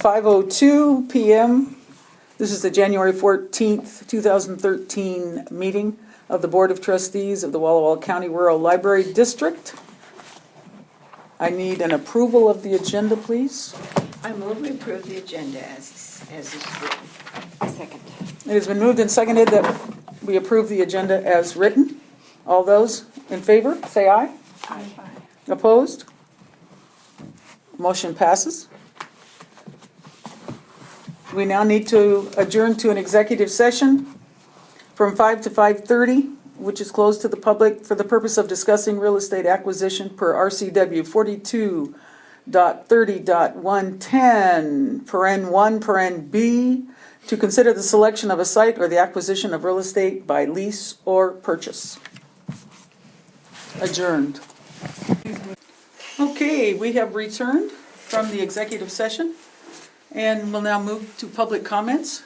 5:02 p.m. This is the January 14th, 2013 meeting of the Board of Trustees of the Walla County Rural Library District. I need an approval of the agenda, please. I move we approve the agenda as is written. I second. It has been moved and seconded that we approve the agenda as written. All those in favor, say aye. Aye. Opposed? Motion passes. We now need to adjourn to an executive session from 5 to 5:30, which is closed to the public for the purpose of discussing real estate acquisition per RCW 42.30.110, paren 1, paren B, to consider the selection of a site or the acquisition of real estate by lease or purchase. Adjourned. Okay, we have returned from the executive session and will now move to public comments.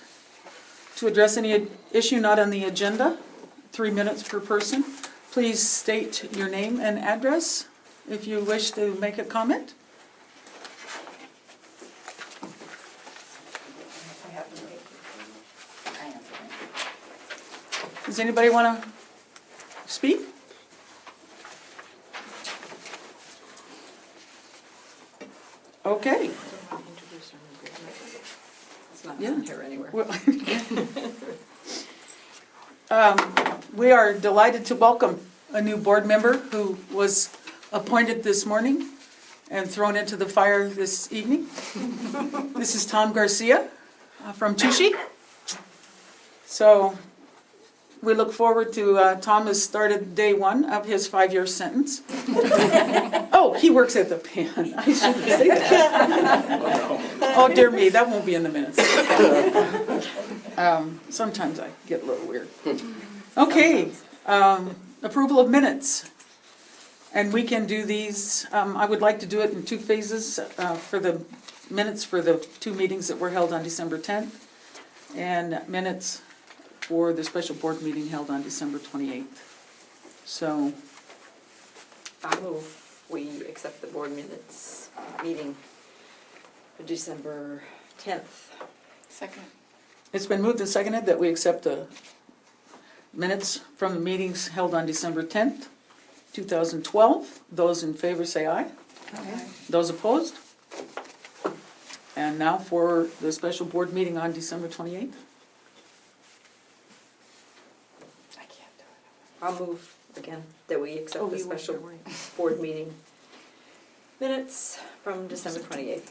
To address any issue not on the agenda, 3 minutes per person. Please state your name and address if you wish to make a comment. Does anybody want to speak? Okay. It's not Yeah. here anywhere. We are delighted to welcome a new board member who was appointed this morning and thrown into the fire this evening. This is Tom Garcia from Tushy. So we look forward to, Tom has started day 1 of his 5-year sentence. Oh, he works at the pen. I shouldn't say that. Oh, dear me, that won't be in the minutes. Sometimes I get a little weird. Okay, approval of minutes. And we can do these, I would like to do it in 2 phases for the minutes for the 2 meetings that were held on December 10th and minutes for the special board meeting held on December 28th. So, I move we accept the board minutes meeting for December 10th. Second. it's been moved and seconded that we accept the minutes from the meetings held on December 10th, 2012. Those in favor say aye. Aye. Those opposed? And now for the special board meeting on December 28th. I can't do it. I'll move again that we accept the special board meeting minutes from December 28th.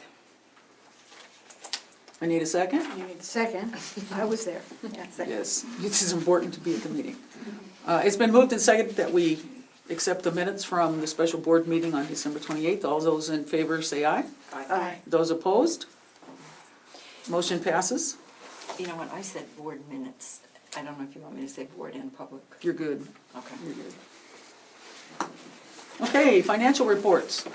I need a second? You need a second. I was there. Yeah, second. Yes, this is important to be at the meeting. It's been moved and seconded that we accept the minutes from the special board meeting on December 28th. All those in favor say aye. Aye. Those opposed? Motion passes. You know what, I said board minutes. I don't know if you want me to say board and public. You're good. Okay. You're good. Okay, financial reports.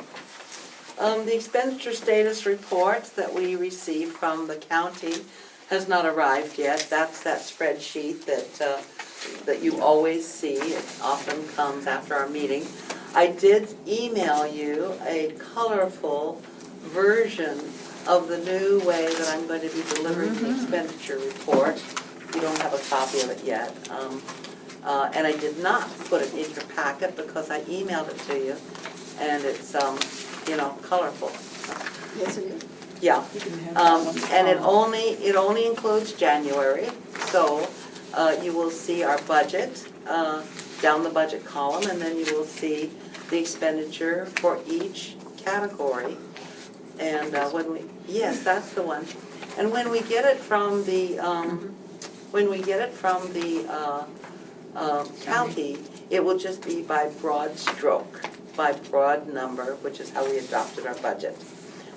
The expenditure status report that we received from the county has not arrived yet. That's that spreadsheet that you always see. It often comes after our meeting. I did email you a colorful version of the new way that I'm going to be delivering the expenditure report. You don't have a copy of it yet. And I did not put it in your packet because I emailed it to you, and it's colorful. Yes, it is. Yeah, You can have that one. and it only includes January, so you will see our budget down the budget column, and then you will see the expenditure for each category. And yes, that's the one. And when we get it from the county, it will just be by broad stroke, by broad number, which is how we adopted our budget.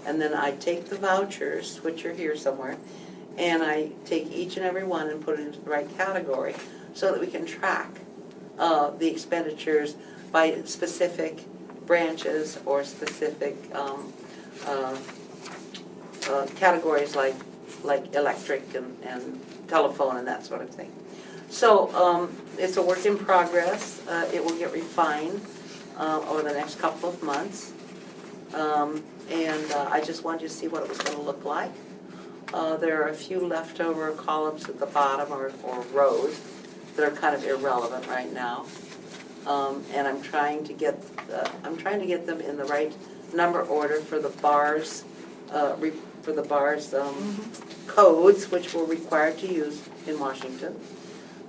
And then I take the vouchers, which are here somewhere, and I take each and every one and put it into the right category so that we can track the expenditures by specific branches or specific categories like electric and telephone and that sort of thing. So it's a work in progress. It will get refined over the next couple of months. And I just wanted you to see what it was going to look like. There are a few leftover columns at the bottom or rows that are kind of irrelevant right now. And I'm trying to get them in the right number order for the bars, codes, which we're required to use in Washington.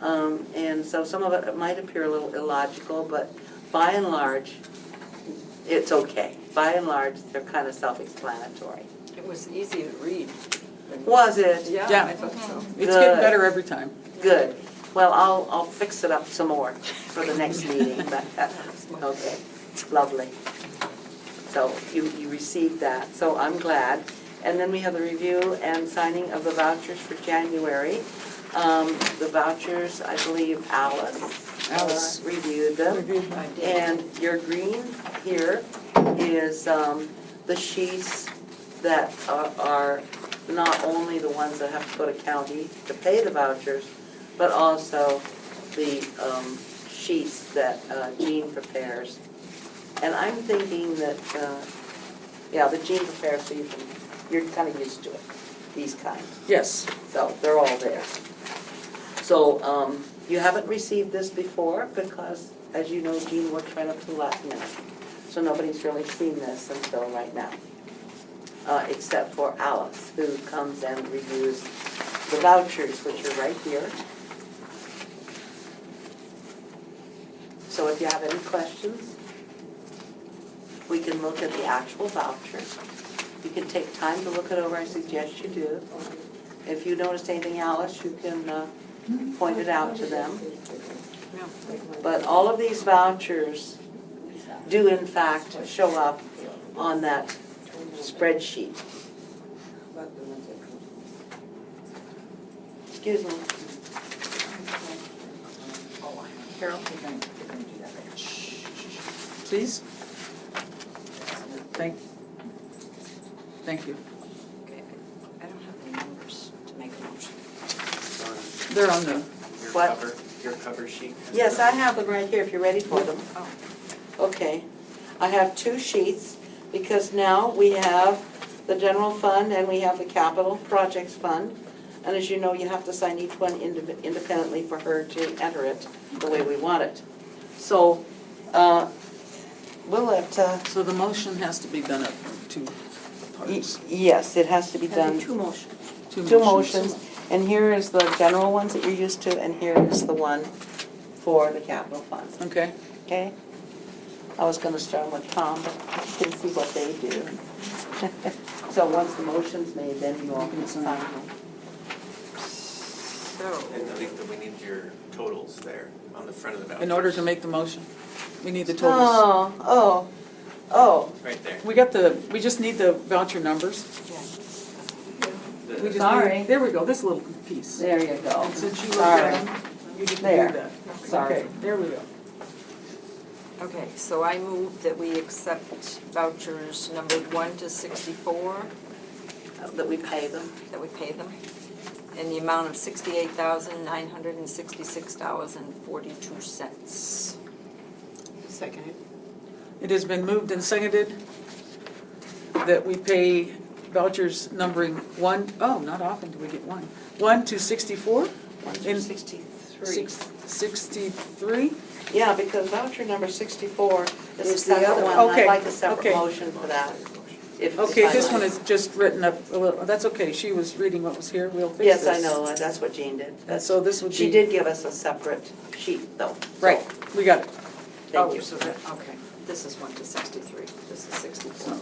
And so some of it might appear a little illogical, but by and large, it's okay. By and large, they're kind of self-explanatory. It was easy to read. Was it? Yeah. I thought so. It's getting better every time. Good. Well, I'll fix it up some more for the next meeting, but, okay, lovely. So you received that, so I'm glad. And then we have the review and signing of the vouchers for January. The vouchers, I believe Alice reviewed them. I did. And your green here is the sheets that are not only the ones that have to go to county to pay the vouchers, but also the sheets that Jean prepares. And I'm thinking that, that Jean prepares, so you're kind of used to it, these kinds. Yes. So they're all there. So you haven't received this before because, as you know, Jean works right up to the last minute. So nobody's really seen this until right now, except for Alice, who comes and reviews the vouchers, which are right here. So if you have any questions, we can look at the actual voucher. You can take time to look it over, I suggest you do. If you notice anything, Alice, you can point it out to them. But all of these vouchers do in fact show up on that spreadsheet. Excuse me. Carol? Please? Thank you. Okay, I don't have any numbers to make a motion. They're on the, What? Your cover sheet. Yes, I have them right here if you're ready for them. Oh, Okay. I have two sheets because now we have the general fund and we have the capital projects fund. And as you know, you have to sign each one independently for her to enter it the way we want it. So, we'll let, so the motion has to be done up two parts. yes, it has to be There'll be done. two motions. Two motions. And here is the general ones that you're used to, and here is the one for the capital fund. Okay. Okay? I was gonna start with Tom, but you can see what they do. So once the motion's made, then you all can sign them. so, And I think that we need your totals there on the front of the vouchers. In order to make the motion, we need the totals. Oh, Right there. We just need the voucher numbers. yeah. We The- just Sorry. need- There we go, this little piece. there you go. And since you looked Sorry. at them, you get to There. do that. Sorry. Okay, there we go. Okay, so I move that we accept vouchers numbered 1 to 64, That we pay them. that we pay them, in the amount of $68,966.42. Second. It has been moved and seconded that we pay vouchers numbering not often do we get one. 1 to 64? 1 In to 63. 63? Yeah, because voucher number 64 is a Is the separate other one. one. I'd like a Okay, separate okay. motion for that. If Okay, I this might. one is just written up a little, that's okay, she was reading what was here, we'll fix Yes, this. I know, that's what Jean did. And so this would be. She did give us a separate sheet, though. so Right, we got it. Thank you. So that, okay, this is 1 to 63, this is 64.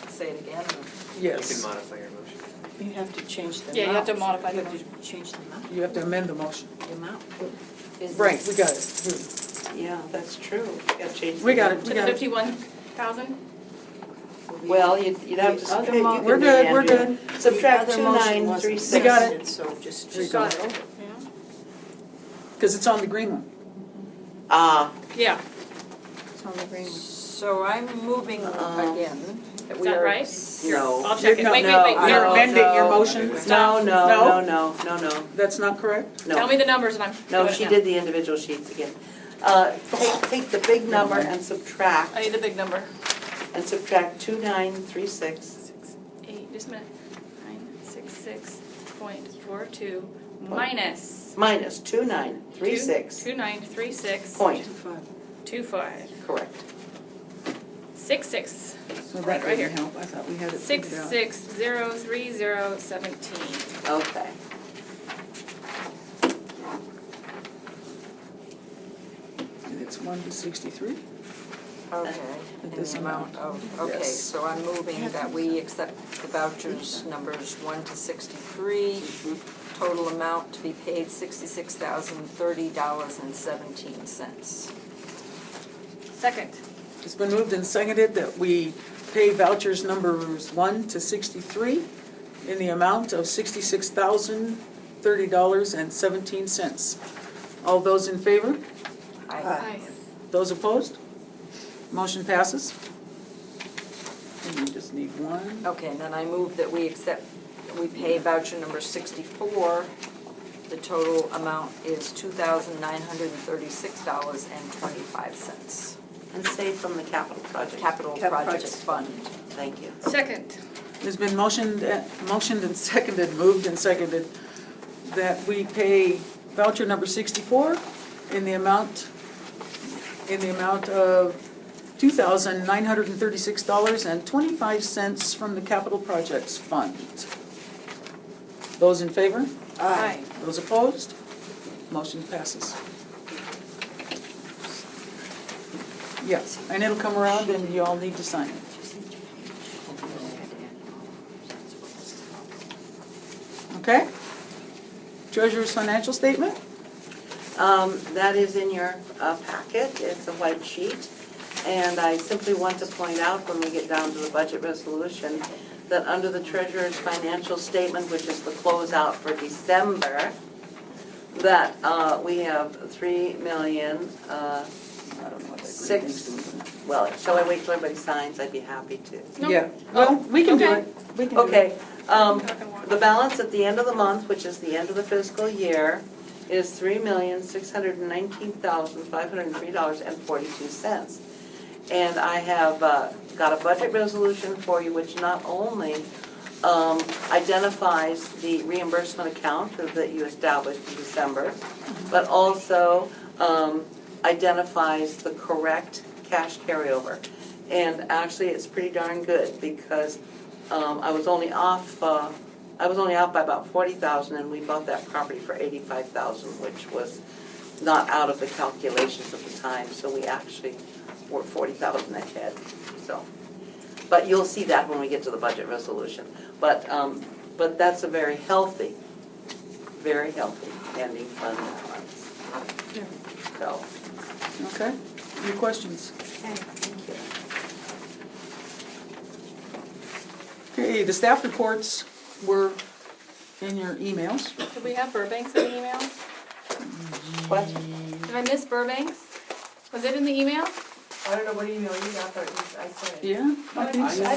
Say it again, or? You can Yes, modify your motion. You have to change the amount. Yeah, you have to modify the You have to change the amount. you have to amend the motion. The amount. Right, we got it. Yeah, that's true. You gotta change We got the- it, To we the got it. 51,000? Well, you'd have to, The other you mo- can We're do good, we're Andrew. good. Subtract The other motion wasn't 2936. We got it. seconded, So just. There you Got go. it. Because it's on the green one. Ah, Yeah, It's on the green one. So I'm moving again. is that right? no. I'll check it. No, Wait, no, wait, wait. You're no, amending your no. motion? No, Stop. no, No? no, no. That's not correct? No. Tell me the numbers and I'm No, doing it she now. did the individual sheets again. Take the big number and I subtract, need the big number. 2936. 8, just a minute. 9, 6, 66.42 minus. Minus 2936. 2936. Point, 25. correct. 66. So Right that here. didn't help, I thought we had it figured out. 66,030,17. Okay. And it's 1 to 63? Okay, At in this the amount amount. of, okay, Yes. so I'm moving that we accept the vouchers numbers 1 to 63, total amount to be paid $66,030.17. Second. It's been moved and seconded that we pay vouchers numbers 1 to 63 in the amount of $66,030.17. All those in favor? Aye. Those opposed? Motion passes. And we just need one. Okay, and then I move that we we pay voucher number 64. The total amount is $2,936.25. And save from the capital project. Capital Projects Fund. Thank you. Second. It's been motioned and seconded, moved and seconded, that we pay voucher number 64 in the amount of $2,936.25 from the Capital Projects Fund. Those in favor? Aye. Those opposed? Motion passes. Yes, and it'll come around and you all need to sign it. Okay? Treasurer's financial statement? That is in your packet, it's a white sheet, and I simply want to point out when we get down to the budget resolution, that under the treasurer's financial statement, which is the closeout for December, that we have 3,000,000, I don't know what that Six. green thing's doing. well, shall I wait till everybody signs? I'd be happy to. Nope. Yeah, well, we can do Okay. it. We can do it. Okay, Talking more. the balance at the end of the month, which is the end of the fiscal year, is $3,619,503.42. And I have got a budget resolution for you, which not only identifies the reimbursement account that you established in December, but also identifies the correct cash carryover. And actually, it's pretty darn good, because I was only off by about 40,000, and we bought that property for 85,000, which was not out of the calculations at the time, so we actually were 40,000 ahead, so. But you'll see that when we get to the budget resolution. But that's a very healthy ending fund balance. So, Okay, any questions? thank you. Okay, the staff reports were in your emails. Did we have Burbanks in the email? What? Did I miss Burbanks? Was it in the email? I don't know what email you got, but I sent it. Yeah, I think so. I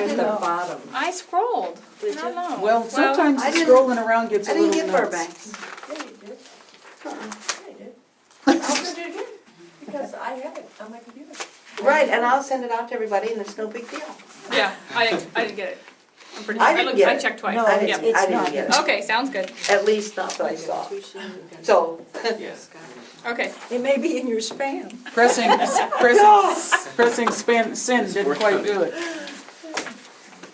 didn't know. Bottom. I scrolled. I Did don't you? know. Well, sometimes I the didn't- scrolling around gets a I little didn't get nuts. Burbanks. Yeah, you did. Uh-uh. Yeah, you did. I'll send it again, because I have it on my computer. Right, and I'll send it out to everybody, and it's no big deal. Yeah, I didn't get it. I'm pretty I sure. didn't looked- get I it. checked twice. No, I Yeah. didn't, I didn't get it, Okay, sounds good. at least not that I saw. So, Yes. Okay. It may be in your spam. Pressing sin didn't quite do it.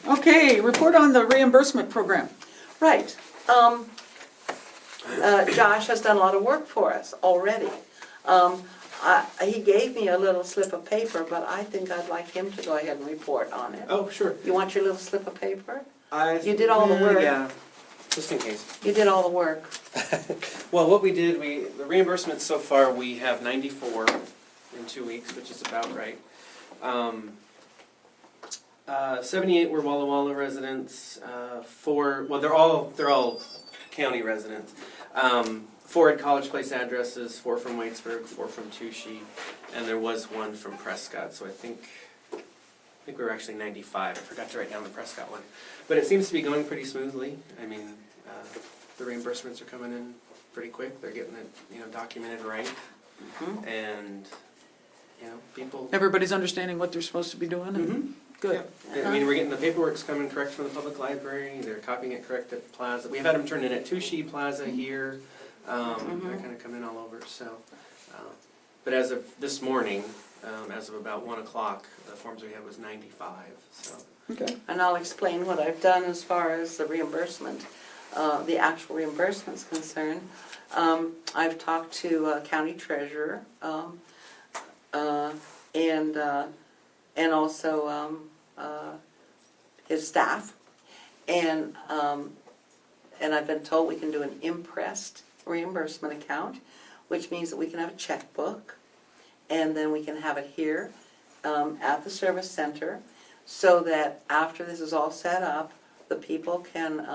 Okay, report on the reimbursement program. right, Josh has done a lot of work for us already. He gave me a little slip of paper, but I think I'd like him to go ahead and report on it. Oh, sure. You want your little slip of paper? I You did all the work. Yeah, just in case. You did all the work. Well, what we did, the reimbursements so far, we have 94 in 2 weeks, which is about right. 78 were Walla Walla residents. 4, well, they're all county residents. 4 had College Place addresses, 4 from Waitsburg, 4 from Touchy, and there was 1 from Prescott. So I think we were actually 95. I forgot to write down the Prescott one, but it seems to be going pretty smoothly. I mean, the reimbursements are coming in pretty quick. They're getting it, documented right, Mhm. and people. Everybody's understanding what they're supposed to be doing. Mhm. Good. I mean, we're getting the paperwork's coming correct from the public library, they're copying it correct at the plaza. We've had them turn in at Tushi Plaza here, they're kind of coming all over, so. But as of this morning, as of about 1 o'clock, the forms we had was 95, so. Okay. And I'll explain what I've done as far as the reimbursement, the actual reimbursement's concerned. I've talked to county treasurer, and also his staff, and I've been told we can do an impressed reimbursement account, which means that we can have a checkbook, and then we can have it here at the service center, so that after this is all set up, the people can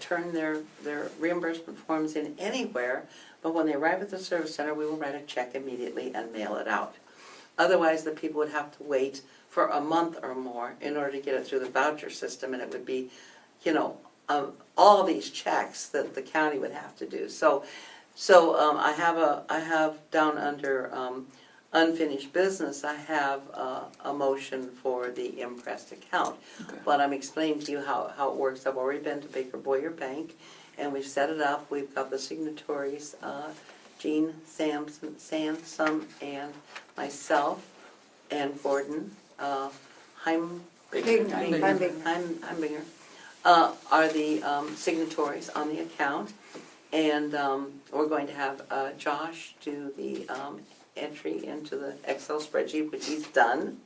turn their reimbursement forms in anywhere, but when they arrive at the service center, we will write a check immediately and mail it out. Otherwise, the people would have to wait for a month or more in order to get it through the voucher system, and it would be, you know, all these checks that the county would have to do. So I have down under unfinished business, I have a motion for the impressed account. Okay. But I'm explaining to you how it works. I've already been to Baker Boyer Bank, and we've set it up. We've got the signatories, Jean Sansom and myself, and Gordon Heimbinger are the signatories on the account. And we're going to have Josh do the entry into the Excel spreadsheet, which he's done,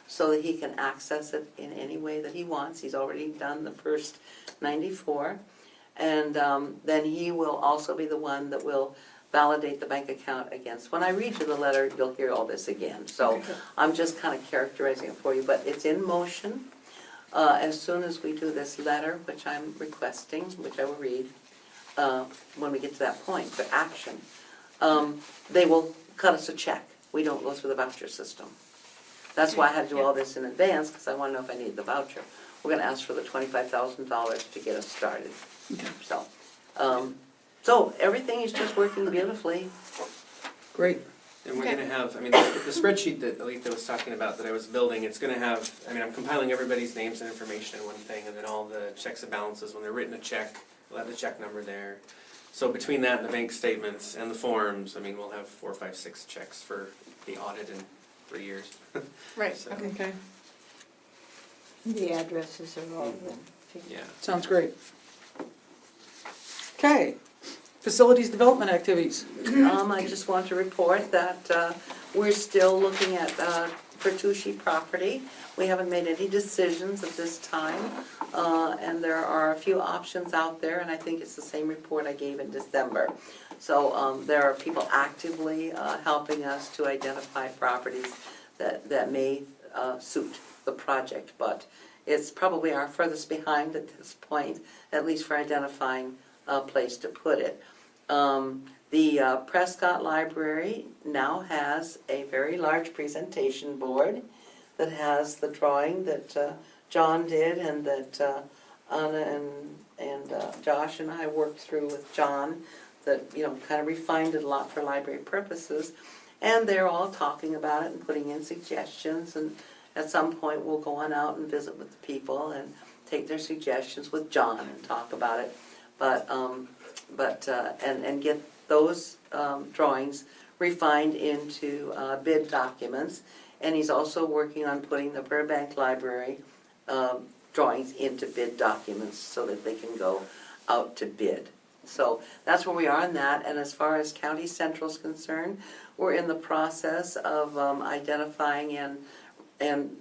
so that he can access it in any way that he wants. He's already done the first 94. And then he will also be the one that will validate the bank account against. When I read you the letter, you'll hear all this again. So I'm just kind of characterizing it for you, but it's in motion. As soon as we do this letter, which I'm requesting, which I will read, when we get to that point for action, they will cut us a check. We don't go through the voucher system. That's why I had to do all this in advance, because I want to know if I need the voucher. We're going to ask for the $25,000 to get us started. Okay. So everything is just working beautifully. Great. And we're gonna have, I mean, the spreadsheet that Aletha was talking about that I was building, it's gonna have, I mean, I'm compiling everybody's names and information in one thing, and then all the checks and balances, when they're written a check, we'll have the check number there. So between that and the bank statements and the forms, I mean, we'll have 4, 5, 6 checks for the audit in 3 years. Right, So, okay. Okay. The addresses are all then. Yeah. Sounds great. Okay. Facilities development activities. I just want to report that we're still looking at Bertucci property. We haven't made any decisions at this time, and there are a few options out there, and I think it's the same report I gave in December. So there are people actively helping us to identify properties that may suit the project, but it's probably our furthest behind at this point, at least for identifying a place to put it. The Prescott Library now has a very large presentation board that has the drawing that John did, and that Anna and Josh and I worked through with John, that, you know, kind of refined it a lot for library purposes. And they're all talking about it and putting in suggestions, and at some point we'll go on out and visit with the people and take their suggestions with John and talk about it. And get those drawings refined into bid documents. And he's also working on putting the Burbank Library drawings into bid documents so that they can go out to bid. So that's where we are on that. And as far as County Central is concerned, we're in the process of identifying and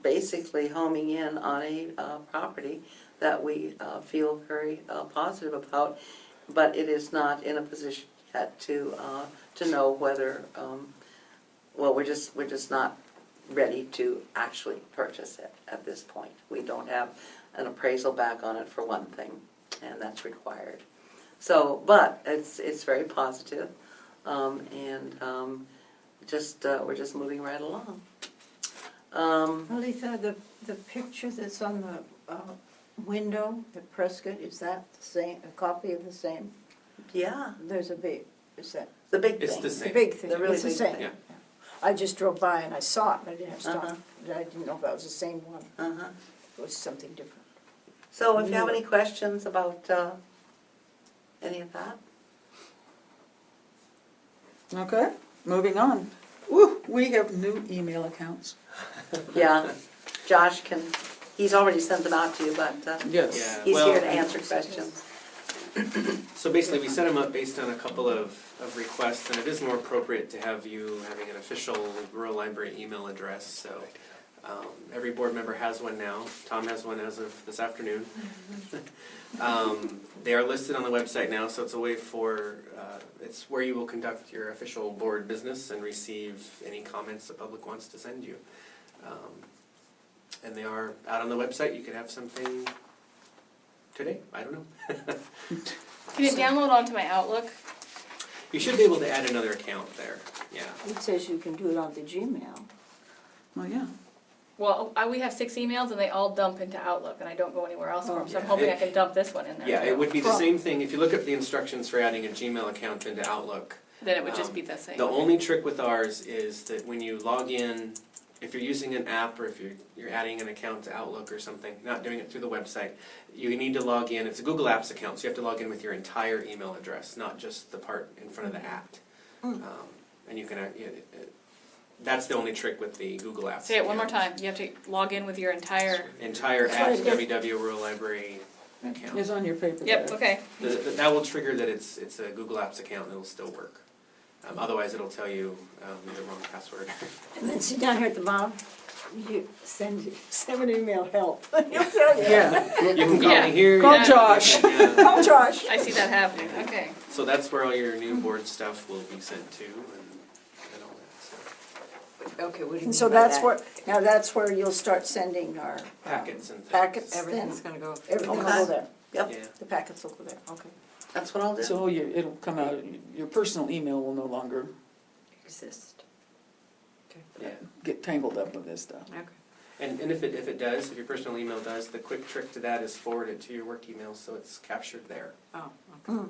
basically homing in on a property that we feel very positive about, but it is not in a position yet to know whether, well, we're just not ready to actually purchase it at this point. We don't have an appraisal back on it, for one thing, and that's required. So, but it's very positive, and we're just moving right along. Aletha, the picture that's on the window at Prescott, is that the same, a copy of the same? Yeah, There's a big, is that the big thing. It's the the same. big thing? The really It's the big same. thing. Yeah. I just drove by and I saw it, and I didn't have to Uh-huh. stop. I didn't know if that was the same one. Uh-huh. It was something different. So if you have any questions about any of that? Okay, moving on. Woo, we have new email accounts. Yeah, Josh he's already sent them out to you, but Yes. Yeah, he's well, here to answer questions. So basically, we set them up based on a couple of requests, and it is more appropriate to have you having an official rural library email address, so every board member has one now. Tom has one as of this afternoon. They are listed on the website now, so it's a way for, it's where you will conduct your official board business and receive any comments the public wants to send you. And they are out on the website. You could have something today, I don't know. Can it download onto my Outlook? You should be able to add another account there, yeah. It says you can do it on the Gmail. Well, yeah. Well, we have 6 emails and they all dump into Outlook and I don't go anywhere else for them, so I'm Yeah, hoping I it- can dump this one in there. Yeah, too. it would be the Well- same thing, if you look at the instructions for adding a Gmail account into Outlook. Then it would just be the same. The only trick with ours is that when you log in, if you're using an app or if you're adding an account to Outlook or something, not doing it through the website, you need to log in, it's a Google Apps account, so you have to log in with your entire email address, not just the part in front of the at. And you can, that's the only trick with the Google Apps. Say it one more account. time. You have to log in with your entire. Entire That's at what it WW Rural Library account. It's on your paper. Yep, there. okay. That will trigger that it's a Google Apps account and it'll still work. Otherwise, it'll tell you the wrong password. And then see down here at the bottom, you send an email help. He'll tell you. Yeah, You can call Yeah. me here. Call yeah. Josh. Yeah. Oh, Josh. I see that happening, okay. So that's where all your new board stuff will be sent to and all that, so. Okay, what do you And mean so by that's that? where, now that's where you'll start sending our Packets and things. packets Everything's then? gonna go. Everything will Okay. go there. Yep, Yeah. The packets will go there, okay. that's what I'll do. so it'll come out, your personal email will no longer Exist. Yeah. get tangled up with this stuff. Okay. And if it does, if your personal email does, the quick trick to that is forward it to your work email so it's captured there. Oh, okay.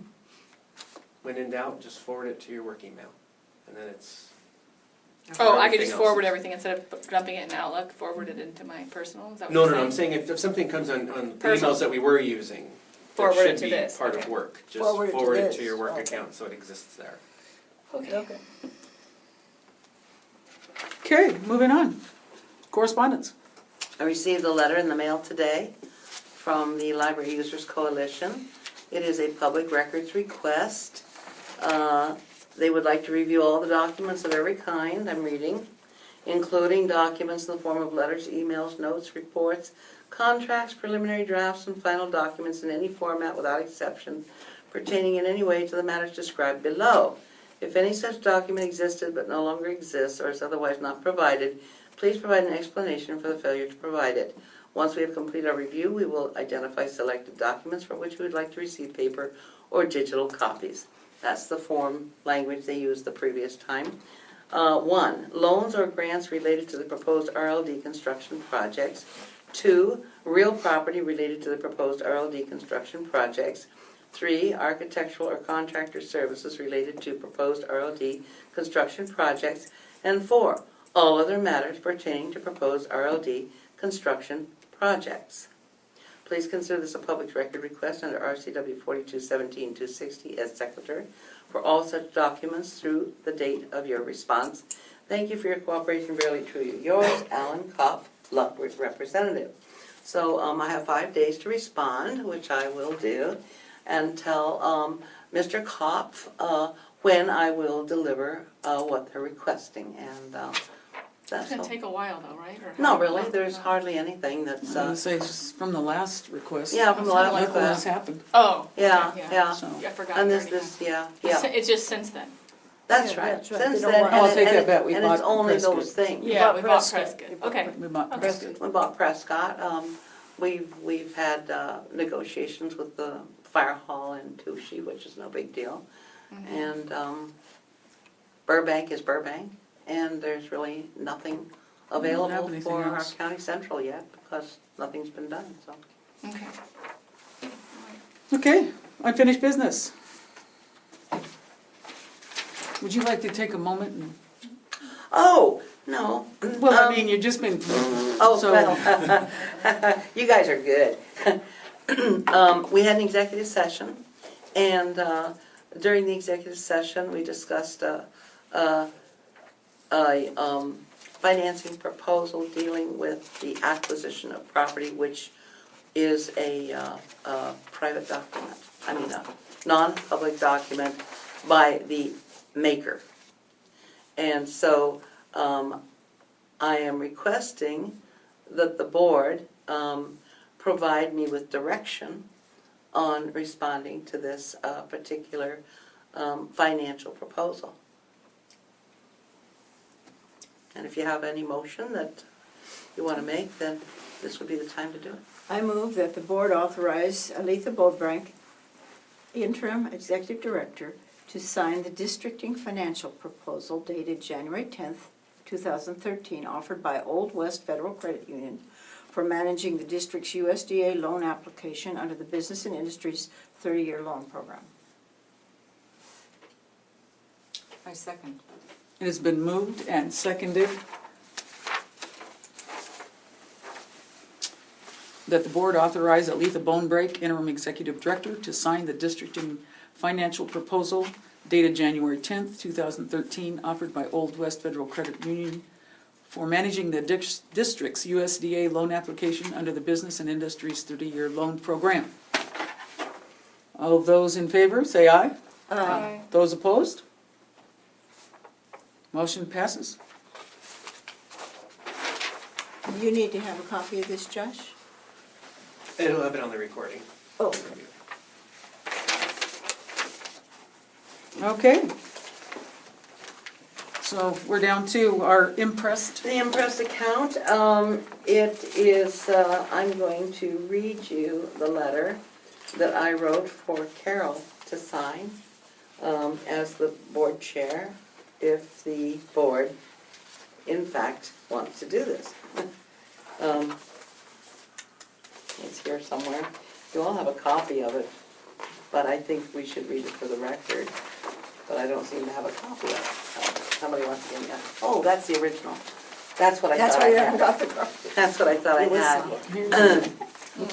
When in doubt, just forward it to your work email. And then it's. Oh, I could everything just else forward is- everything instead of dumping it in Outlook, forward it into my personal, is that what No, you're no, no, I'm saying? saying if something comes on the Personal. emails that we were using, that Forward it should to be this, part of okay. work. Just Forward it to forward it this, to your work okay. account so it exists there. Okay. Okay, moving on. Correspondence. I received a letter in the mail today from the Library Users Coalition. It is a public records request. They would like to review all the documents of every kind, I'm reading, including documents in the form of letters, emails, notes, reports, contracts, preliminary drafts, and final documents in any format without exception, pertaining in any way to the matters described below. If any such document existed but no longer exists or is otherwise not provided, please provide an explanation for the failure to provide it. Once we have completed our review, we will identify selected documents for which we would like to receive paper or digital copies. That's the form language they used the previous time. 1, loans or grants related to the proposed RLD construction projects. 2, real property related to the proposed RLD construction projects. 3, architectural or contractor services related to proposed RLD construction projects. And 4, all other matters pertaining to proposed RLD construction projects. Please consider this a public record request under RCW 4217-260 as secretary for all such documents through the date of your response. Thank you for your cooperation. Very truly yours, Alan Kopp, Luckwood Representative. So I have 5 days to respond, which I will do, and tell Mr. Kopp when I will deliver what they're requesting. And It's that's gonna all. take a while though, right? Or No, how- really, there's no. hardly anything that's, I would say just from the last request. yeah, from the last Nothing has request. happened, Oh. Yeah, okay, yeah. so. I forgot. And already. yeah. It's just since then. That's Yeah, right. that's right. Since They don't then, want- I'll take that back. We and it's bought only Prescott. those things. Yeah, we bought Prescott. Prescott. Okay. We bought Okay. Prescott. We bought Prescott. We've had negotiations with the fire hall in Touchy, which is no big deal. Mhm. And Burbank is Burbank, and there's really nothing available have anything for our else. county central yet because nothing's been done. So Okay. Okay, unfinished business. Would you like to take a moment and Oh, no. Well, I mean, you've just been, Oh, so- well, you guys are good. We had an executive session, and during the executive session, we discussed a financing proposal dealing with the acquisition of property, which is a private document, I mean, a non-public document by the maker. And so I am requesting that the board provide me with direction on responding to this particular financial proposal. And if you have any motion that you want to make, then this would be the time to do it. I move that the board authorize Aletha Bodbrink, interim executive director, to sign the districting financial proposal dated January 10th, 2013, offered by Old West Federal Credit Union for managing the district's USDA loan application under the Business and Industries 30-year loan program. I second. it has been moved and seconded that the board authorize Aletha Bonebrake, interim executive director, to sign the districting financial proposal dated January 10th, 2013, offered by Old West Federal Credit Union for managing the district's USDA loan application under the Business and Industries 30-year loan program. All those in favor, say aye. Aye. Those opposed? Motion passes. You need to have a copy of this, Josh? It'll have it on the recording. Oh, Okay. So we're down to our impressed. The impressed account, it is, I'm going to read you the letter that I wrote for Carol to sign as the board chair, if the board, in fact, wants to do this. It's here somewhere. You all have a copy of it, but I think we should read it for the record. But I don't seem to have a copy of it. Somebody wants to give me a, oh, that's the original. That's what I that's thought why I you haven't had. got the copy. That's what I thought I It was had.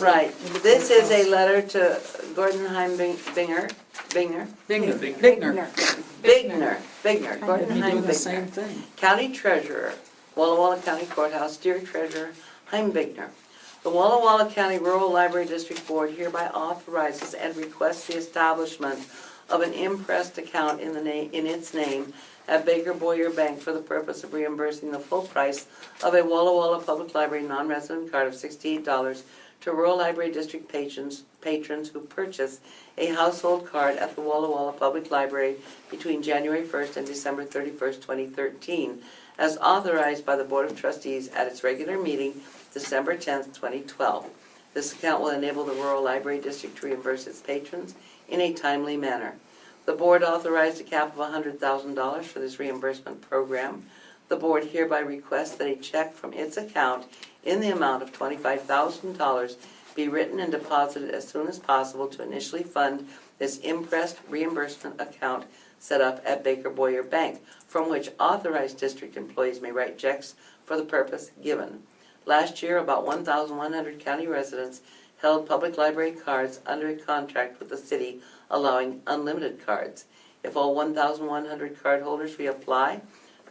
Right. This is a letter to Gordon Bigner, Bigner. Bigner, Gordon Doing the same Bigner, thing. County Treasurer, Walla Walla County Courthouse, dear Treasurer Heim Bigner. The Walla Walla County Rural Library District Board hereby authorizes and requests the establishment of an impressed account in its name at Baker Boyer Bank for the purpose of reimbursing the full price of a Walla Walla Public Library non-resident card of $68 to Rural Library District patrons who purchase a household card at the Walla Walla Public Library between January 1st and December 31st, 2013, as authorized by the Board of Trustees at its regular meeting December 10th, 2012. This account will enable the Rural Library District to reimburse its patrons in a timely manner. The board authorized a cap of $100,000 for this reimbursement program. The board hereby requests that a check from its account in the amount of $25,000 be written and deposited as soon as possible to initially fund this impressed reimbursement account set up at Baker Boyer Bank, from which authorized district employees may write checks for the purpose given. Last year, about 1,100 county residents held public library cards under a contract with the city allowing unlimited cards. If all 1,100 card holders reapply,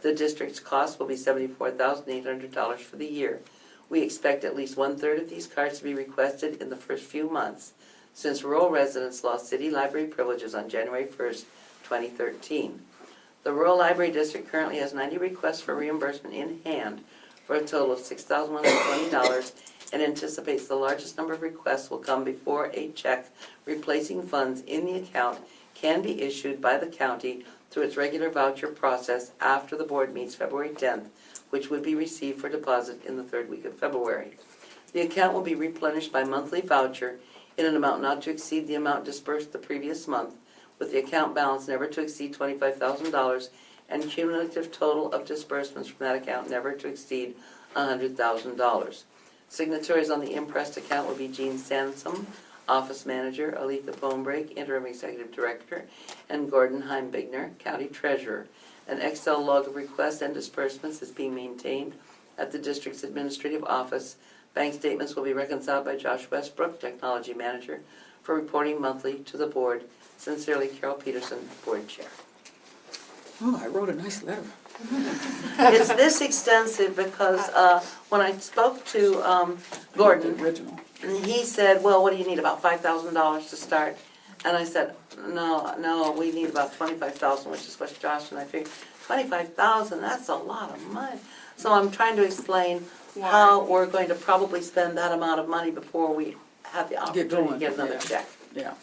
the district's cost will be $74,800 for the year. We expect at least 1/3 of these cards to be requested in the first few months, since rural residents lost city library privileges on January 1st, 2013. The Rural Library District currently has 90 requests for reimbursement in hand for a total of $6,120 and anticipates the largest number of requests will come before a check replacing funds in the account can be issued by the county through its regular voucher process after the board meets February 10th, which would be received for deposit in the third week of February. The account will be replenished by monthly voucher in an amount not to exceed the amount disbursed the previous month, with the account balance never to exceed $25,000 and cumulative total of disbursements from that account never to exceed $100,000. Signatories on the impressed account will be Jean Sansom, Office Manager, Aletha Bonebrake, Interim Executive Director, and Gordon Heimbigner, County Treasurer. An Excel log of requests and disbursements is being maintained at the district's administrative office. Bank statements will be reconciled by Josh Westbrook, Technology Manager, for reporting monthly to the board. Sincerely, Carol Peterson, Board Chair. Oh, I wrote a nice letter. It's this extensive because when I spoke to Gordon, The original. he said, well, what do you need, about $5,000 to start? And I said, no, we need about $25,000, which is what Josh and I figured. $25,000, that's a lot of money. So I'm trying to explain how we're going to probably spend that amount of money before we have the opportunity to going, get another yeah. check. Yeah.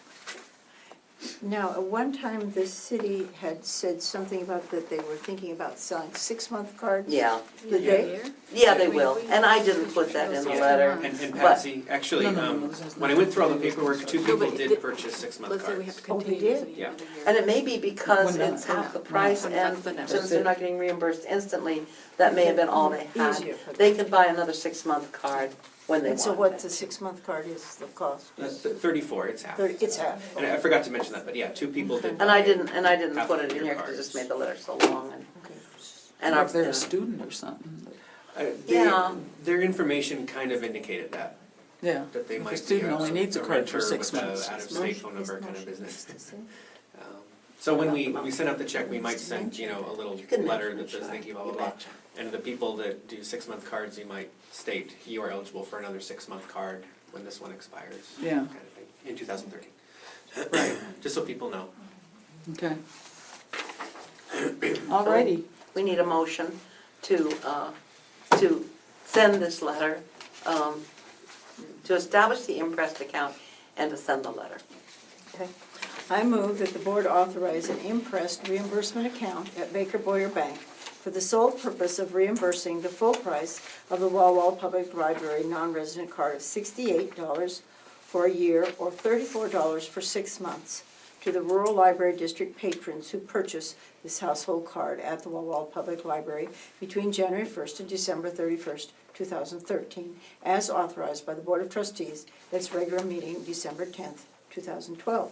Now, at one time, the city had said something about that they were thinking about selling 6-month cards. Yeah, Did they? yeah, they will, and I didn't put that in the letter. And But- Patsy, actually, No, this has when I nothing went through all to the do with paperwork, this. 2 people did purchase 6-month Let's say we have cards. to Oh, they continue this did? Yeah. another year. And it may be because Well, no, it's half the no, price, no, and that's the next. since they're not getting reimbursed instantly, that may have been all they had. Easier for them. They could buy another 6-month card when they And so want what the it. 6-month card is, the cost? 34, it's half. It's half. And I forgot to mention that, but yeah, 2 people did. And I buy didn't half put of it in your here because it cards. just made the letter so long and Or our. if they're a student or something. Yeah. Their information kind of indicated that. Yeah. That they If a might be student only needs a card for renter 6 with a months. out-of-state phone number kind of business. So when we send out the check, we might send, a little You can letter mention that it, says, sure. thank you, blah, blah, You blah. betcha. And the people that do 6-month cards, you might state, you are eligible for another 6-month card when this one expires. Yeah. Kind of thing, in 2013. Right, just so people know. Okay. Alrighty. We need a motion to send this letter, to establish the impressed account and to send the letter. Okay. I move that the board authorize an impressed reimbursement account at Baker Boyer Bank for the sole purpose of reimbursing the full price of the Walla Public Library non-resident card of $68 for a year or $34 for 6 months to the Rural Library District patrons who purchase this household card at the Walla Public Library between January 1st and December 31st, 2013, as authorized by the Board of Trustees at its regular meeting December 10th, 2012.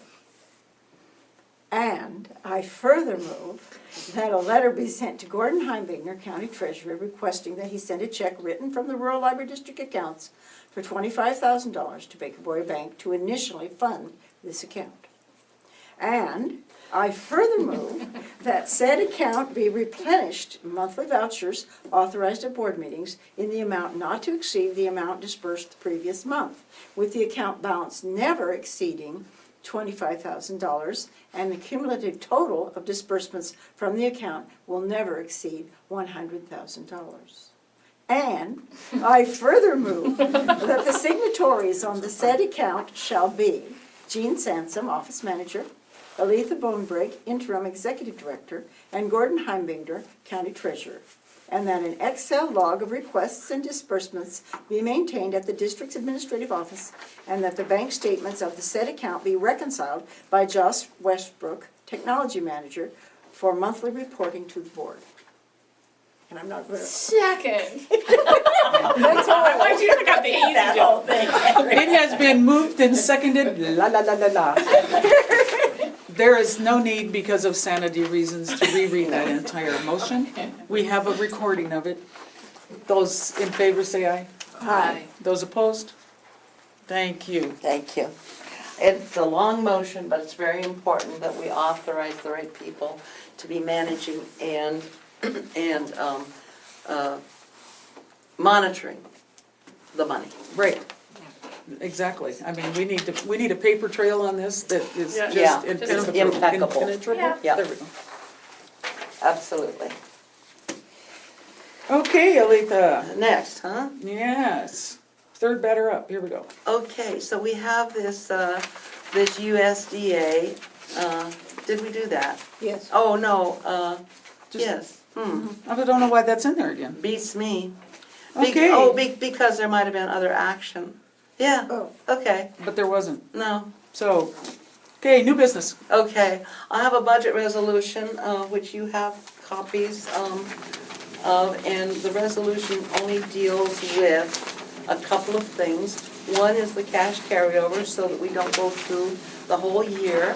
And I further move that a letter be sent to Gordon Heimbigner, County Treasurer, requesting that he send a check written from the Rural Library District accounts for $25,000 to Baker Boyer Bank to initially fund this account. And I further move that said account be replenished monthly vouchers authorized at board meetings in the amount not to exceed the amount disbursed the previous month, with the account balance never exceeding $25,000, and the cumulative total of disbursements from the account will never exceed $100,000. And I further move that the signatories on the said account shall be Jean Sansom, Office Manager, Aletha Bonebrake, Interim Executive Director, and Gordon Heimbigner, County Treasurer, and that an Excel log of requests and disbursements be maintained at the district's administrative office, and that the bank statements of the said account be reconciled by Josh Westbrook, Technology Manager, for monthly reporting to the board. And I'm not going to... Second. That's all. I want you to pick up the easy job. It has been moved and seconded, la la la la la. There is no need, because of sanity reasons, to reread that entire motion. We have a recording of it. Those in favor say aye. Aye. Those opposed? Thank you. Thank you. It's a long motion, but it's very important that we authorize the right people to be managing and monitoring the money. Right. Exactly. I mean, we need a paper trail on this that is Yeah. Yeah, just it's impeccable. impenetrable. Yeah. Yeah. There we go. Absolutely. Okay, Aletha. Next, huh? Yes. Third batter up. Here we go. Okay, so we have this USDA, did we do that? Yes. Oh, no, Just- yes, I don't know why that's in there again. beats me. Okay. Because there might have been other action. Yeah, Oh. okay, But there wasn't. no, So, okay, new business. okay. I have a budget resolution, which you have copies of, and the resolution only deals with a couple of things. One is the cash carryover, so that we don't go through the whole year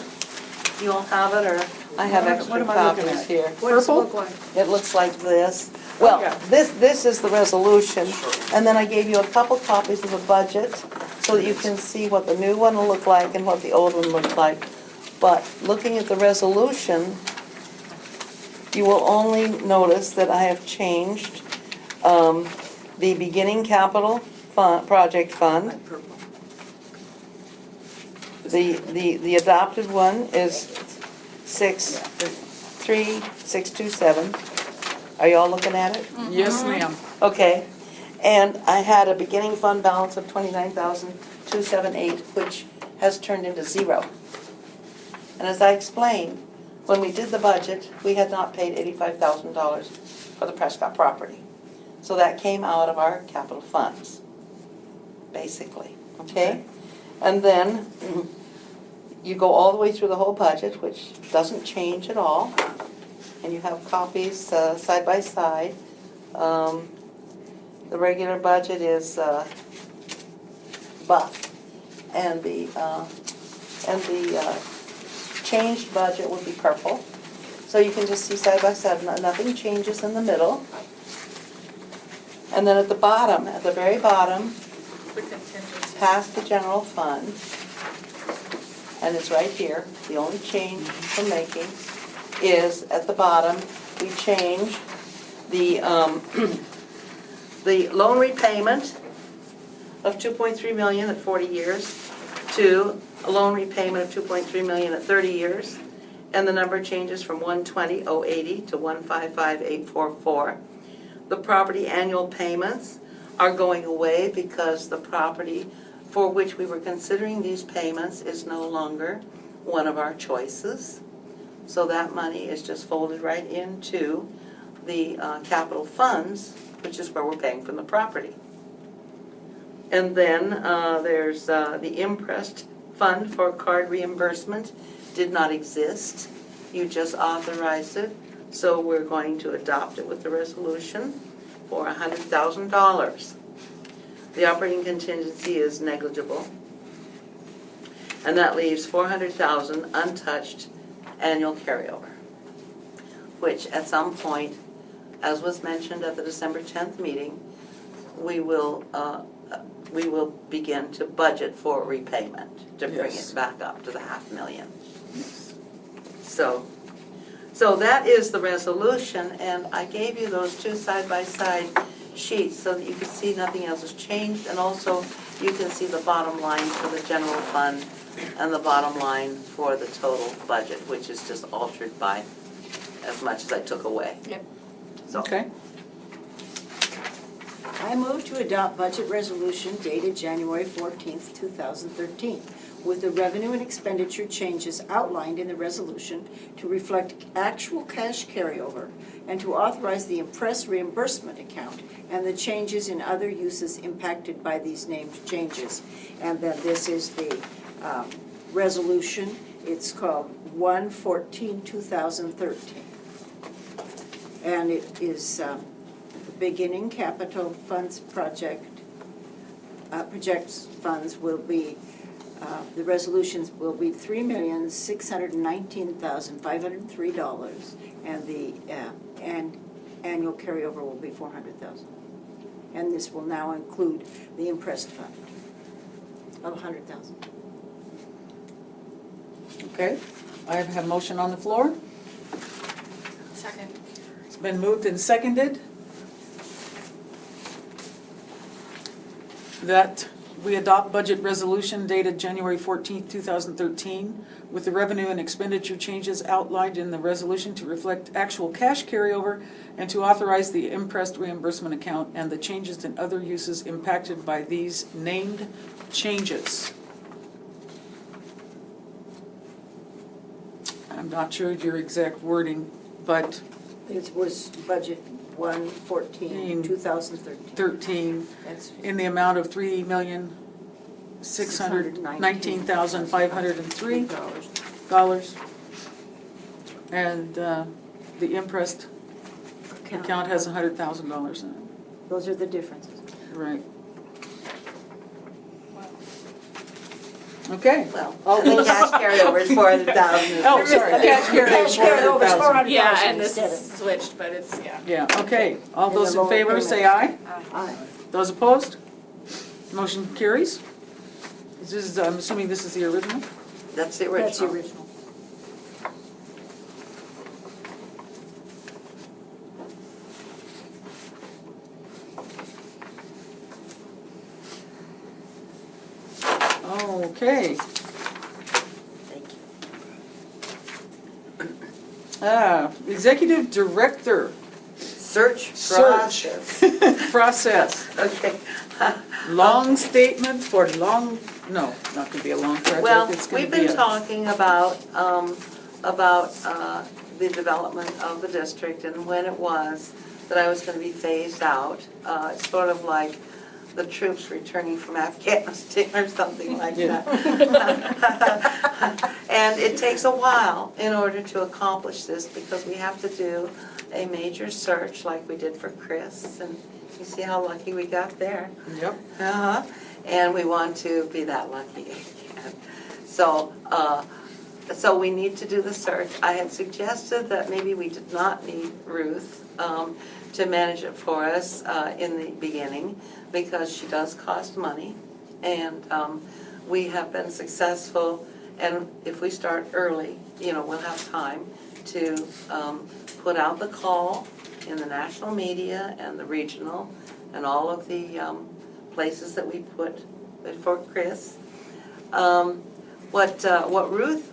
You all have it, or I have What extra am I looking copies at? here. What does it Purple? look like? It looks like this. Well, yeah. this is the resolution, and then I gave you a couple copies of the budget so that you can see what the new one will look like and what the old one looked like. But looking at the resolution, you will only notice that I have changed the beginning capital fund, project fund. Purple. The adopted one is 63627. Are you all looking at it? Yes, ma'am. Okay. And I had a beginning fund balance of 29,278, which has turned into zero. And as I explained, when we did the budget, we had not paid $85,000 for the Prescott property. So that came out of our capital funds, basically, okay? And then you go all the way through the whole budget, which doesn't change at all. And you have copies side by side. The regular budget is buff, and the changed budget would be purple. So you can just see side by side, nothing changes in the middle. And then at the bottom, at the very bottom, The contingency. past the general fund, and it's right here, the only change we're making is at the bottom, we change the, the loan repayment of 2.3 million at 40 years to a loan repayment of 2.3 million at 30 years, and the number changes from 120,080 to 155,844. The property annual payments are going away because the property for which we were considering these payments is no longer one of our choices. So that money is just folded right into the capital funds, which is where we're paying for the property. And then there's the impressed fund for card reimbursement did not exist. You just authorized it, so we're going to adopt it with the resolution for $100,000. The operating contingency is negligible, and that leaves $400,000 untouched annual carryover, which at some point, as was mentioned at the December 10th meeting, we will begin to budget for repayment to bring Yes. it back up to the $500,000. So that is the resolution, and I gave you those two side-by-side sheets so that you can see nothing else has changed, and also you can see the bottom line for the general fund and the bottom line for the total budget, which is just altered by as much as I took away. Yep. So, Okay. I move to adopt budget resolution dated January 14th, 2013, with the revenue and expenditure changes outlined in the resolution to reflect actual cash carryover and to authorize the impress reimbursement account and the changes in other uses impacted by these named changes. And then this is the resolution. It's called 1/14/2013. And it is the beginning capital funds projects funds will be, the resolutions will be $3,619,503, and the annual carryover will be $400,000. And this will now include the impressed fund of $100,000. Okay. I have a motion on the floor. Second. It's been moved and seconded that we adopt budget resolution dated January 14th, 2013, with the revenue and expenditure changes outlined in the resolution to reflect actual cash carryover and to authorize the impressed reimbursement account and the changes in other uses impacted by these named changes. I'm not sure your exact wording, but It was budget 1/14/2013. 13 That's in the amount of $3,619,503. And the impressed account has $100,000 in it. Those are the differences. Right. Okay. Well, All the those, cash carryover is 400,000. oh, sorry, cash Cash carryover, carryover is 400,000. 400,000 Yeah, and this instead is of. switched, but it's, yeah. Yeah, okay. All And the those in lower favor, payment. say aye. Aye. Those opposed? Motion carries. This is, I'm assuming this is the original? That's the That's the original. original. Okay. Thank you. Executive Director Search Search. process. process. Okay. Long statement for long, no, not gonna be a long project. Well, It's gonna we've be been a- talking about the development of the district and when it was that I was gonna be phased out. It's sort of like the troops returning from Afghanistan or something like Yeah. that. And it takes a while in order to accomplish this because we have to do a major search like we did for Chris. And you see how lucky we got there. Yep. Uh-huh. And we want to be that lucky again. So, so we need to do the search. I had suggested that maybe we did not need Ruth to manage it for us in the beginning because she does cost money. And we have been successful, and if we start early, you know, we'll have time to put out the call in the national media and the regional and all of the places that we put for Chris. What Ruth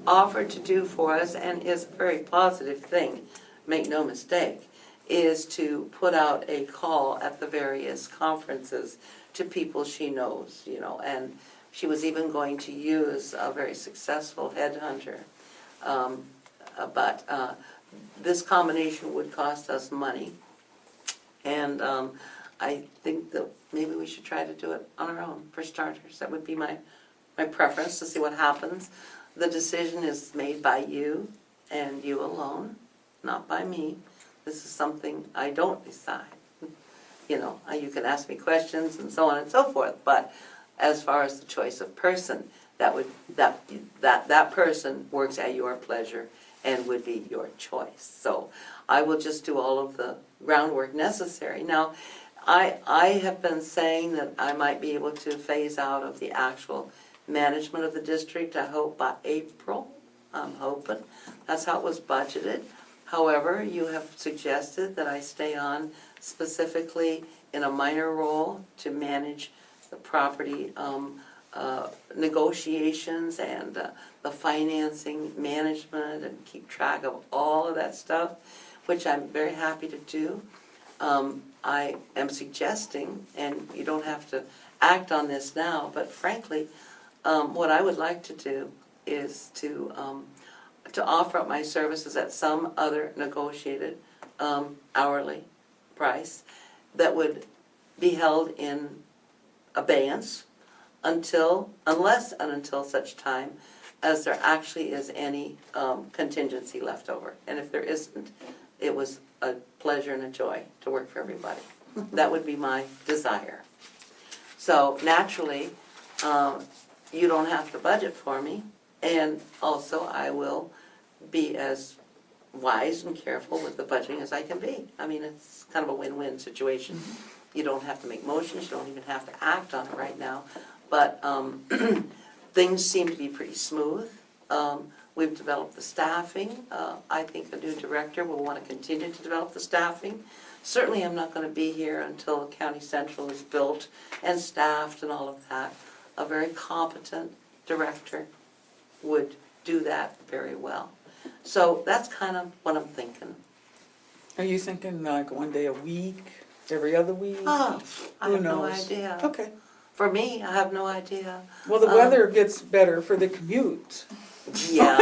offered to do for us, and is a very positive thing, make no mistake, is to put out a call at the various conferences to people she knows, you know, and she was even going to use a very successful headhunter. But this combination would cost us money. And I think that maybe we should try to do it on our own, for starters. That would be my preference, to see what happens. The decision is made by you and you alone, not by me. This is something I don't decide. You know, you can ask me questions and so on and so forth, but as far as the choice of person, that person works at your pleasure and would be your choice. So I will just do all of the groundwork necessary. Now, I have been saying that I might be able to phase out of the actual management of the district, I hope by April. I'm hoping. That's how it was budgeted. However, you have suggested that I stay on specifically in a minor role to manage the property negotiations and the financing management and keep track of all of that stuff, which I'm very happy to do. I am suggesting, and you don't have to act on this now, but frankly, what I would like to do is to offer up my services at some other negotiated hourly price that would be held in abeyance unless and until such time as there actually is any contingency left over. And if there isn't, it was a pleasure and a joy to work for everybody. That would be my desire. So naturally, you don't have to budget for me, and also I will be as wise and careful with the budgeting as I can be. I mean, it's kind of a win-win situation. You don't have to make motions, you don't even have to act on it right now, but things seem to be pretty smooth. We've developed the staffing. I think a new director will want to continue to develop the staffing. Certainly I'm not going to be here until County Central is built and staffed and all of that. A very competent director would do that very well. So that's kind of what I'm thinking. Are you thinking like one day a week, every other week? Oh, I Who have no knows? idea. Okay. For me, I have no idea. Well, the weather gets better for the commute. Yeah,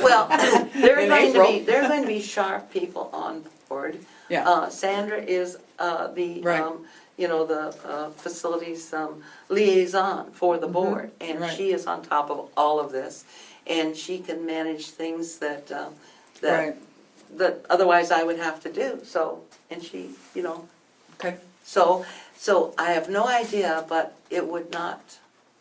well, there In are April. going to be sharp people on board. Yeah. Sandra is the Right. the facilities liaison for the board, and Right. she is on top of all of this, and she can manage things that Right. that otherwise I would have to do. So, and she, Okay. so I have no idea, but it would not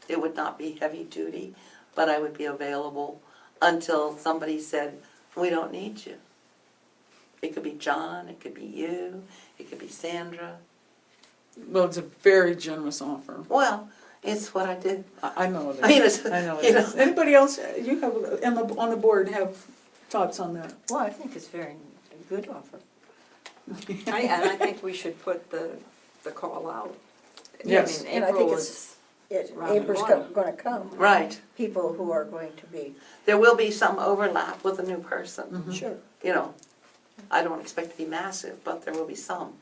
It would not be heavy duty, but I would be available until somebody said, we don't need you. It could be John, it could be you, it could be Sandra. Well, it's a very generous offer. Well, it's what I did. I know it I mean, is. it's, I know it you know. is. Anybody else, you have, on the board, have thoughts on that? Well, I think it's very a good offer. And I think we should put the call out. Yes. I mean, And I think April it's- is, It, Round April's one. gonna come. Right. People who are going to be, There will be some overlap with a new person. Mm-hmm. sure. You know, I don't expect to be massive, but there will be some.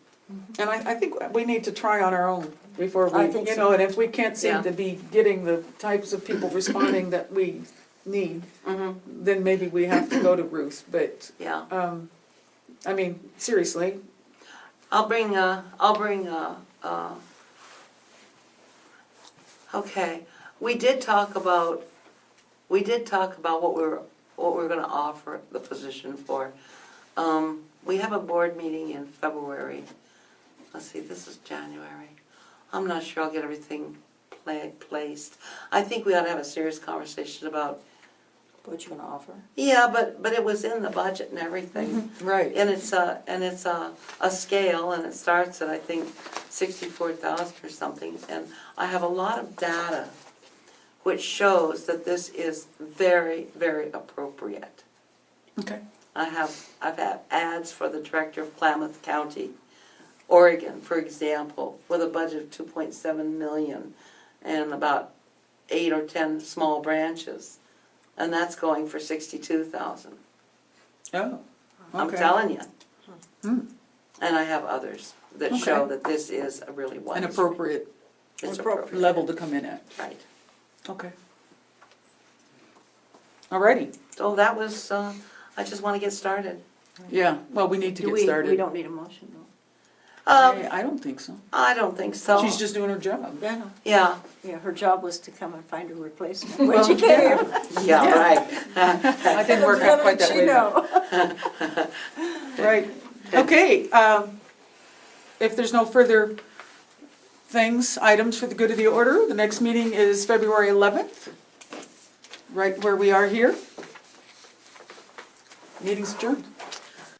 And I think we need to try on our own before we, I think you so. know, and if we can't seem Yeah. to be getting the types of people responding that we need, then maybe we have to go to Ruth, but, Yeah. I mean, seriously, Okay, we did talk about what we're gonna offer the position for. We have a board meeting in February. Let's see, this is January. I'm not sure I'll get everything placed. I think we ought to have a serious conversation about, What you gonna offer? yeah, but it was in the budget and everything. right. And it's a scale, and it starts at, I think, 64,000 or something. And I have a lot of data which shows that this is very, very appropriate. Okay. I've had ads for the director of Klamath County, Oregon, for example, with a budget of 2.7 million and about 8 or 10 small branches. And that's going for 62,000. Oh, I'm okay. telling you. Hmm. And I have others that show Okay. that this is a really wise. An appropriate It's appropriate. level to come in at. Right. Okay. Alrighty, So that was, I just want to get started. yeah, well, we need to Do get we started. don't need a motion, though. I don't think so. I don't think so. She's just doing her job. Yeah, no. Yeah, Yeah, her job was to come and find a replacement when she came. yeah, right. That didn't work out quite that way. Little did she know. Right, okay, if there's no further things, items for the good of the order, the next meeting is February 11th, right where we are here. Meeting's adjourned.